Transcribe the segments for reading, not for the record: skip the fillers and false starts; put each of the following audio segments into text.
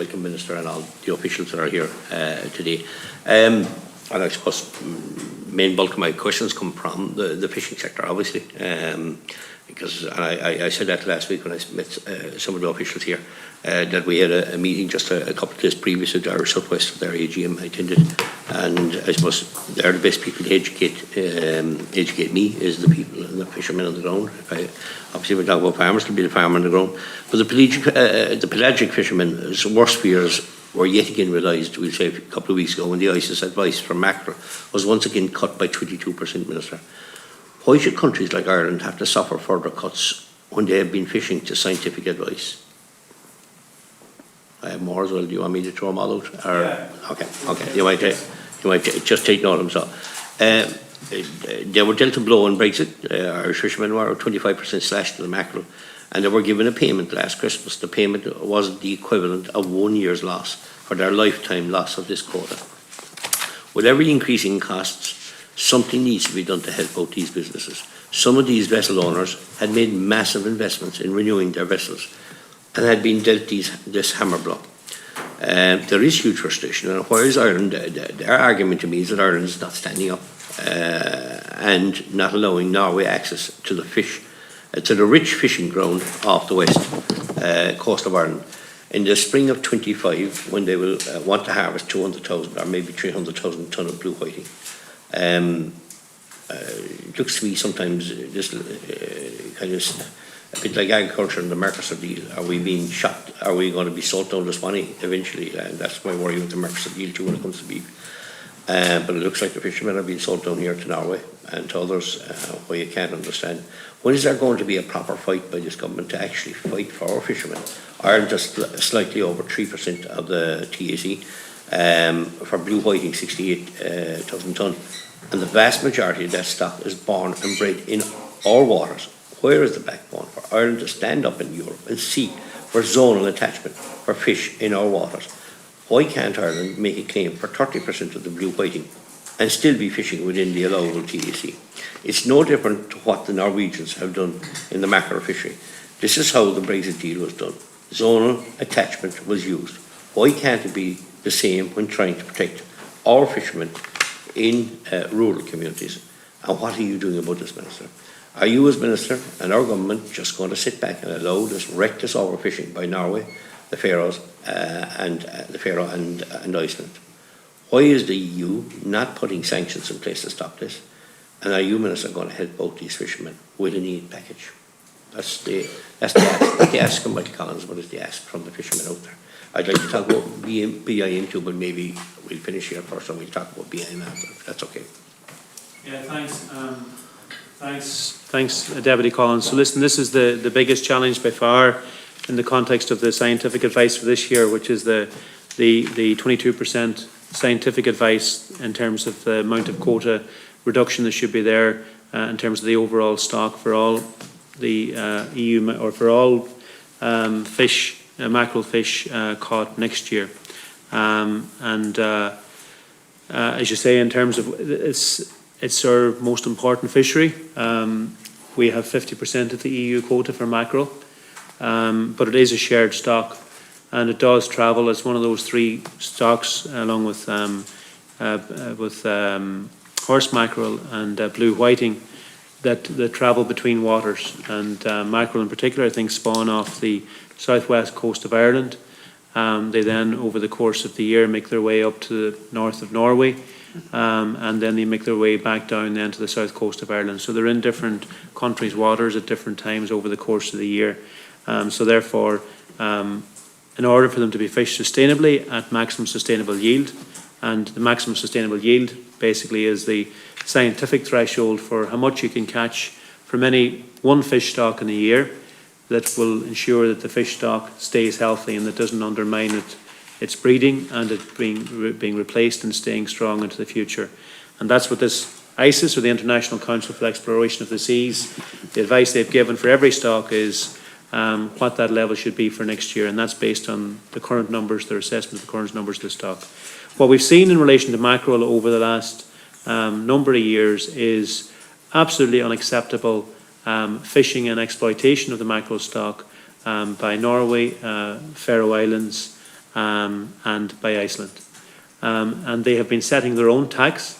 welcome Minister and all the officials that are here today. And I suppose main bulk of my questions come from the fishing sector, obviously, because I said that last week when I met some of the officials here, that we had a meeting just a couple of days previous at our southwest of their AGM I attended, and I suppose they're the best people to educate me, is the people and the fishermen on the ground. Obviously we're talking about farmers, it'll be the farmer on the ground, but the pelagic fishermen's worst fears were yet again realised, we'll say, a couple of weeks ago when the ICES advice for mackerel was once again cut by 22%, Minister. Why should countries like Ireland have to suffer further cuts when they have been fishing to scientific advice? I have more as well. Do you want me to throw them all out? Or, yeah. Okay. You might just take note of them. So, they were dealt a blow in Brexit. Irish fishermen were 25% slashed to the mackerel, and they were given a payment last Christmas. The payment was the equivalent of 1 year's loss for their lifetime loss of this quota. With every increase in costs, something needs to be done to help out these businesses. Some of these vessel owners had made massive investments in renewing their vessels and had been dealt this hammer blow. There is huge frustration, and whereas Ireland, their argument to me is that Ireland is not standing up and not allowing Norway access to the fish, to the rich fishing ground off the west coast of Ireland. In the spring of 25, when they will want to harvest 200,000 or maybe 300,000 tonne of blue whiting. It looks to me sometimes this kind of a bit like agriculture and the Mercosur deal. Are we being shot? Are we going to be sold down to Swanee eventually? And that's my worry with the Mercosur deal too when it comes to beef. But it looks like the fishermen are being sold down here to Norway and to others, where you can't understand. When is there going to be a proper fight by this government to actually fight for our fishermen? Ireland just slightly over 3% of the TAC. For blue whiting, 68,000 tonne, and the vast majority of that stock is born and bred in our waters. Where is the backbone for Ireland to stand up in Europe and seek for zonal attachment for fish in our waters? Why can't Ireland make a claim for 30% of the blue whiting and still be fishing within the allowable TAC? It's no different to what the Norwegians have done in the mackerel fishery. This is how the Brexit deal was done. Zonal attachment was used. Why can't it be the same when trying to protect our fishermen in rural communities? And what are you doing about this, Minister? Are you as Minister and our government just going to sit back and allow this reckless overfishing by Norway, the Faroes and Iceland? Why is the EU not putting sanctions in place to stop this? And are you, Minister, going to help out these fishermen with an aid package? That's the ask. Not the ask from Michael Collins, but it's the ask from the fishermen out there. I'd like to talk about BIM too, but maybe we'll finish here first and we'll talk about BIM after, if that's okay. Yeah, thanks, Deputy Collins. So listen, this is the biggest challenge by far in the context of the scientific advice for this year, which is the 22% scientific advice in terms of the amount of quota reduction that should be there in terms of the overall stock for all the EU or for all fish. Mackerel fish caught next year, and as you say, in terms of it's our most important fishery. We have 50% of the EU quota for mackerel, but it is a shared stock, and it does travel as one of those three stocks, along with horse mackerel and blue whiting, that travel between waters. And mackerel in particular, I think, spawn off the southwest coast of Ireland. They then, over the course of the year, make their way up to the north of Norway, and then they make their way back down then to the south coast of Ireland. So they're in different countries' waters at different times over the course of the year. So therefore, in order for them to be fished sustainably at maximum sustainable yield, and the maximum sustainable yield basically is the scientific threshold for how much you can catch from any one fish stock in a year, that will ensure that the fish stock stays healthy and that doesn't undermine its breeding and it being replaced and staying strong into the future. And that's what this ICES, or the International Council for the Exploration of the Seas, the advice they've given for every stock is what that level should be for next year, and that's based on the current numbers, their assessment of the current numbers of the stock. What we've seen in relation to mackerel over the last number of years is absolutely unacceptable fishing and exploitation of the mackerel stock by Norway, Faroe Islands and by Iceland. And they have been setting their own tax,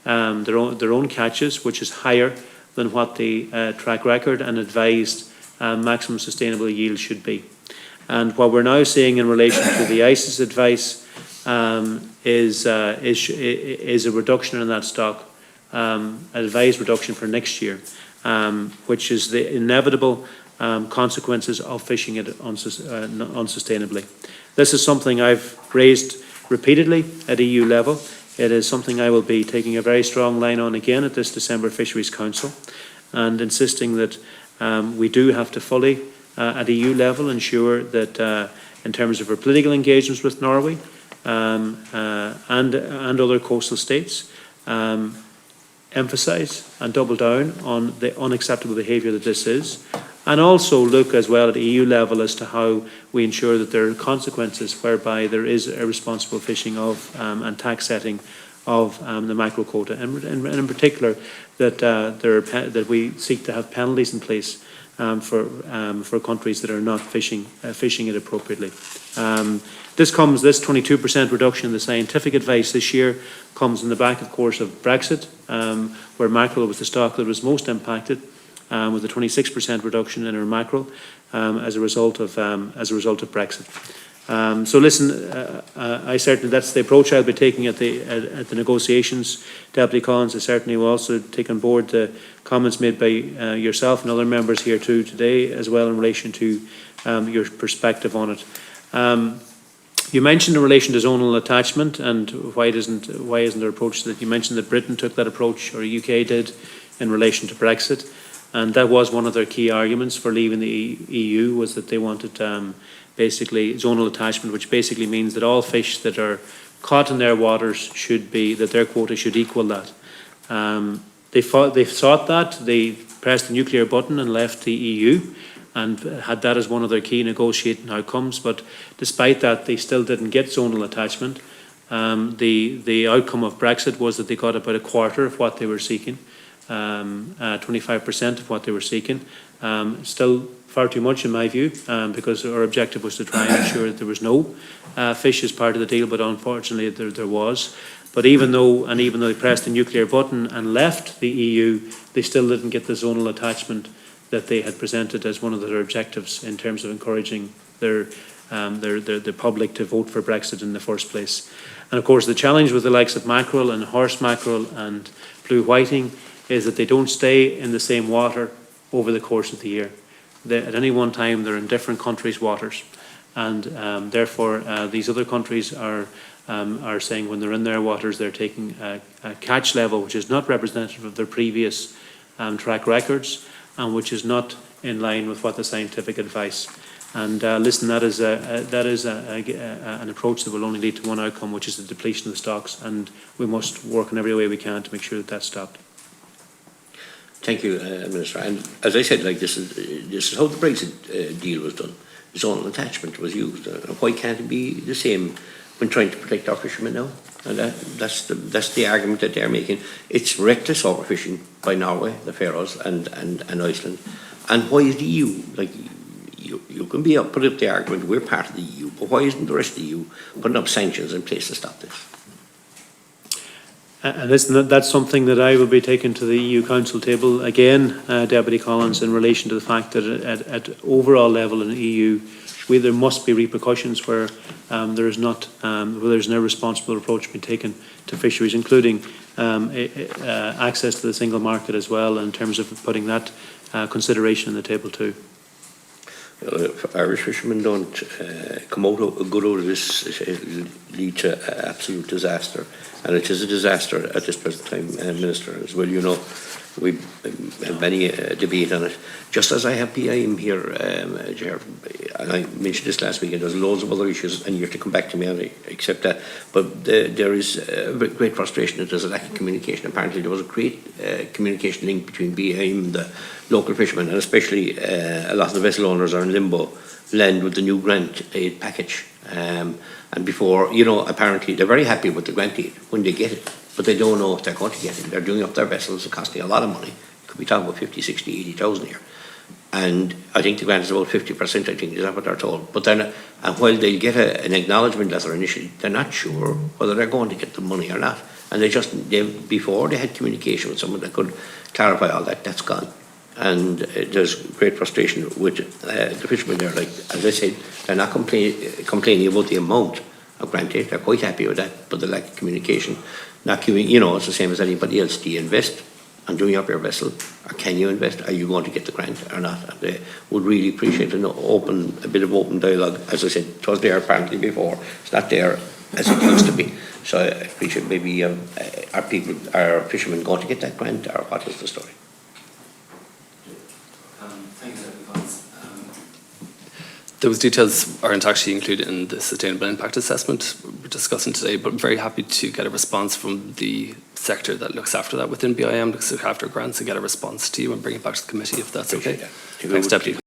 their own catches, which is higher than what the track record and advised maximum sustainable yield should be. And what we're now seeing in relation to the ICE's advice is a reduction in that stock, advised reduction for next year, which is the inevitable consequences of fishing it unsustainably. This is something I've raised repeatedly at EU level. It is something I will be taking a very strong line on again at this December Fisheries Council, and insisting that we do have to fully, at EU level, ensure that in terms of our political engagements with Norway and other coastal states, emphasise and double down on the unacceptable behaviour that this is, and also look as well at EU level as to how we ensure that there are consequences whereby there is irresponsible fishing of and tax setting of the mackerel quota, and in particular that that we seek to have penalties in place for countries that are not fishing it appropriately. This 22% reduction in the scientific advice this year comes in the back, of course, of Brexit, where mackerel was the stock that was most impacted, with a 26% reduction in our mackerel as a result of Brexit. So listen, I certainly, that's the approach I'll be taking at the negotiations. Deputy Collins, I certainly will also take on board the comments made by yourself and other members here too today, as well in relation to your perspective on it. You mentioned in relation to zonal attachment and why isn't there approach that you mentioned that Britain took that approach, or UK did, in relation to Brexit, and that was one of their key arguments for leaving the EU, was that they wanted basically zonal attachment, which basically means that all fish that are caught in their waters should be, that their quota should equal that. They sought that, they pressed the nuclear button and left the EU, and had that as one of their key negotiating outcomes. But despite that, they still didn't get zonal attachment. The outcome of Brexit was that they got about a quarter of what they were seeking, 25% of what they were seeking. Still far too much in my view, because our objective was to try and ensure that there was no fish as part of the deal, but unfortunately there was. But even though they pressed the nuclear button and left the EU, they still didn't get the zonal attachment that they had presented as one of their objectives in terms of encouraging the public to vote for Brexit in the first place. And of course the challenge with the likes of mackerel and horse mackerel and blue whiting is that they don't stay in the same water over the course of the year. At any one time they're in different countries' waters, and therefore these other countries are saying when they're in their waters they're taking a catch level which is not representative of their previous track records, and which is not in line with what the scientific advice. And listen, that is an approach that will only lead to one outcome, which is the depletion of the stocks, and we must work in every way we can to make sure that that's stopped. Thank you, Minister. And as I said, like this is how the Brexit deal was done. Zonal attachment was used. Why can't it be the same when trying to protect our fishermen now? And that's the argument that they're making. It's reckless overfishing by Norway, the Faroes, and Iceland. And why is the EU, like, you can put up the argument we're part of the EU, but why isn't the rest of the EU putting up sanctions in place to stop this? And listen, that's something that I will be taking to the EU Council table again, Deputy Collins, in relation to the fact that at overall level in the EU, there must be repercussions where there's an irresponsible approach being taken to fisheries, including access to the single market as well, in terms of putting that consideration on the table too. If Irish fishermen don't come out good out of this, it'll lead to absolute disaster. And it is a disaster at this present time, Minister, as well. You know, we have many debate on it. Just as I have PIM here, Chair, and I mentioned this last week, and there's loads of other issues, and you have to come back to me on it, accept that. But there is great frustration that there's a lack of communication. Apparently there was a great communication link between BIM and the local fishermen, and especially a lot of the vessel owners are in limbo land with the new grant aid package. And before, you know, apparently they're very happy with the grant aid when they get it, but they don't know if they're going to get it. They're doing up their vessels, costing a lot of money. Could be talking about 50, 60, 80,000 here. And I think the grant is about 50%, I think, is that what they're told? But then, and while they get an acknowledgement letter initially, they're not sure whether they're going to get the money or not. And before they had communication with someone that could clarify all that, that's gone. And there's great frustration with the fishermen there. Like, as I said, they're not complaining about the amount of grant aid. They're quite happy with that, but the lack of communication, not queuing, it's the same as anybody else. Do you invest on doing up your vessel, or can you invest? Are you going to get the grant or not? And they would really appreciate a bit of open dialogue. As I said, it was there apparently before. It's not there as it used to be. So I appreciate maybe are fishermen going to get that grant, or what is the story? Those details aren't actually included in the sustainable impact assessment we're discussing today, but I'm very happy to get a response from the sector that looks after that within BIM, looks after grants, and get a response to you and bring it back to the committee if that's okay. Thanks, Deputy.